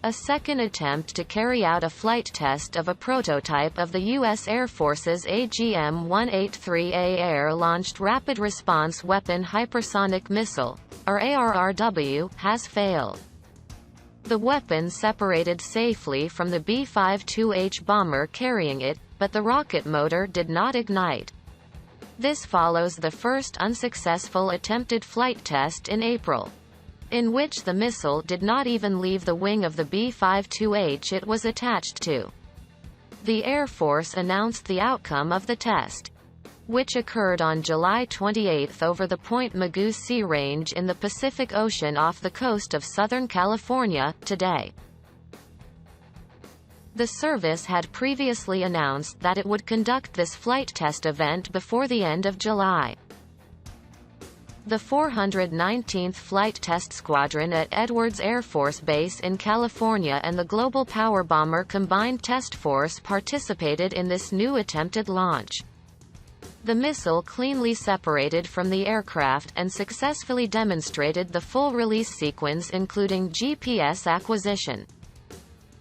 A second attempt to carry out a flight test of a prototype of the U.S. Air Force's AGM-183A air-launched Rapid Response Weapon Hypersonic Missile, or ARRW, has failed. The weapon separated safely from the B-52H bomber carrying it, but the rocket motor did not ignite. This follows the first unsuccessful attempted flight test in April, in which the missile did not even leave the wing of the B-52H it was attached to. The Air Force announced the outcome of the test, which occurred on July 28 over the Point Mugu Sea Range in the Pacific Ocean off the coast of Southern California, today. The service had previously announced that it would conduct this flight test event before the end of July. The 419th Flight Test Squadron at Edwards Air Force Base in California and the Global Power Bomber Combined Test Force participated in this new attempted launch. The missile cleanly separated from the aircraft and successfully demonstrated the full release sequence including GPS acquisition,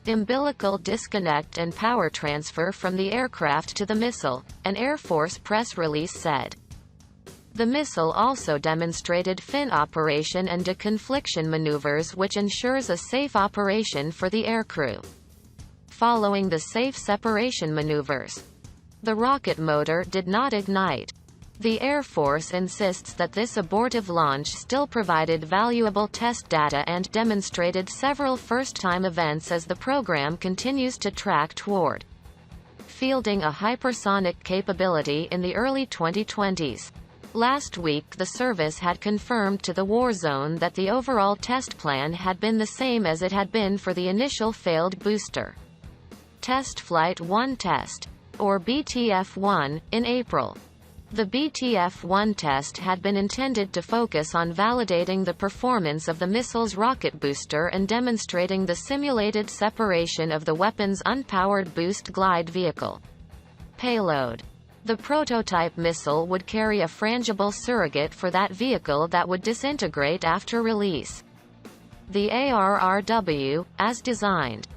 umbilical disconnect and power transfer from the aircraft to the missile, an Air Force press release said. The missile also demonstrated fin operation and deconfliction maneuvers which ensures a safe operation for the aircrew. Following the safe separation maneuvers, the rocket motor did not ignite. The Air Force insists that this abortive launch still provided valuable test data and demonstrated several first-time events as the program continues to track toward fielding a hypersonic capability in the early 2020s. Last week the service had confirmed to the war zone that the overall test plan had been the same as it had been for the initial failed booster test Flight 1 test, or BTF-1, in April. The BTF-1 test had been intended to focus on validating the performance of the missile's rocket booster and demonstrating the simulated separation of the weapon's unpowered boost glide vehicle payload. The prototype missile would carry a frangible surrogate for that vehicle that would disintegrate after release. The ARRW, as designed,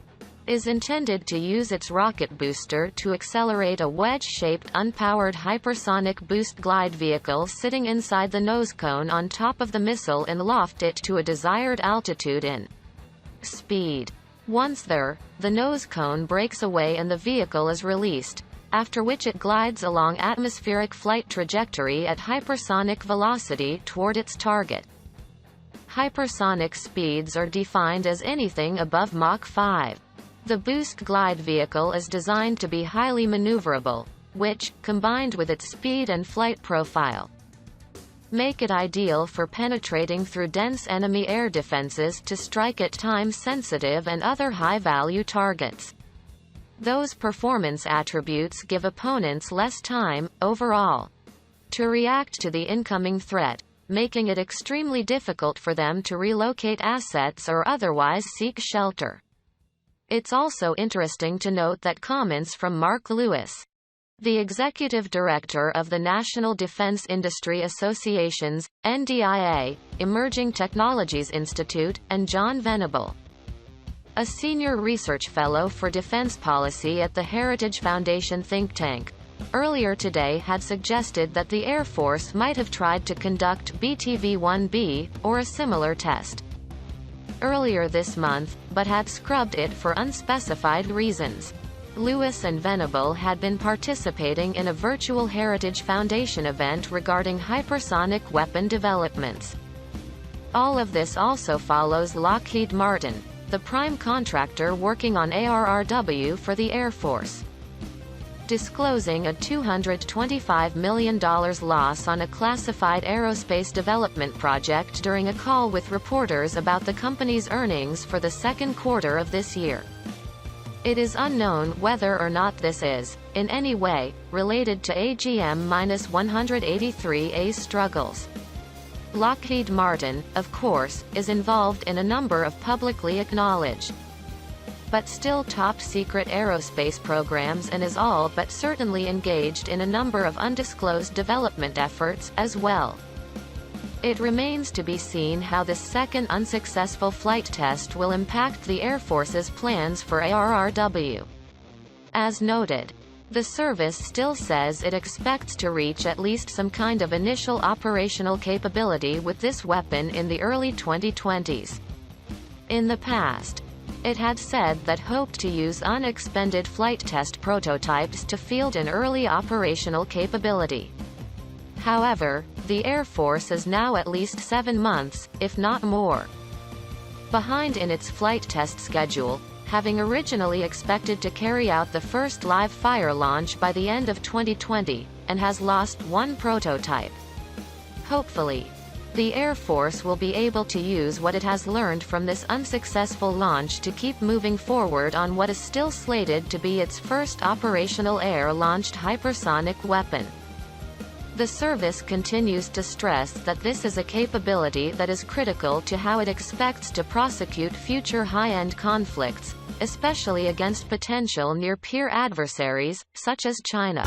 is intended to use its rocket booster to accelerate a wedge-shaped unpowered hypersonic boost glide vehicle sitting inside the nose cone on top of the missile and loft it to a desired altitude in speed. Once there, the nose cone breaks away and the vehicle is released, after which it glides along atmospheric flight trajectory at hypersonic velocity toward its target. Hypersonic speeds are defined as anything above Mach 5. The boost glide vehicle is designed to be highly maneuverable, which, combined with its speed and flight profile, make it ideal for penetrating through dense enemy air defenses to strike at time-sensitive and other high-value targets. Those performance attributes give opponents less time, overall, to react to the incoming threat, making it extremely difficult for them to relocate assets or otherwise seek shelter. It's also interesting to note that comments from Mark Lewis, the executive director of the National Defense Industry Association's, NDIA, Emerging Technologies Institute, and John Venable, a senior research fellow for defense policy at the Heritage Foundation think tank, earlier today had suggested that the Air Force might have tried to conduct BTV-1B, or a similar test, earlier this month, but had scrubbed it for unspecified reasons. Lewis and Venable had been participating in a virtual Heritage Foundation event regarding hypersonic weapon developments. All of this also follows Lockheed Martin, the prime contractor working on ARRW for the Air Force, disclosing a $225 million loss on a classified aerospace development project during a call with reporters about the company's earnings for the second quarter of this year. It is unknown whether or not this is, in any way, related to AGM-183A's struggles. Lockheed Martin, of course, is involved in a number of publicly acknowledged, but still top-secret aerospace programs and is all but certainly engaged in a number of undisclosed development efforts, as well. It remains to be seen how this second unsuccessful flight test will impact the Air Force's plans for ARRW. As noted, the service still says it expects to reach at least some kind of initial operational capability with this weapon in the early 2020s. In the past, it had said that hoped to use unexpended flight test prototypes to field an early operational capability. However, the Air Force is now at least 7 months, if not more, behind in its flight test schedule, having originally expected to carry out the first live fire launch by the end of 2020, and has lost one prototype. Hopefully, the Air Force will be able to use what it has learned from this unsuccessful launch to keep moving forward on what is still slated to be its first operational air-launched hypersonic weapon. The service continues to stress that this is a capability that is critical to how it expects to prosecute future high-end conflicts, especially against potential near-peer adversaries, such as China.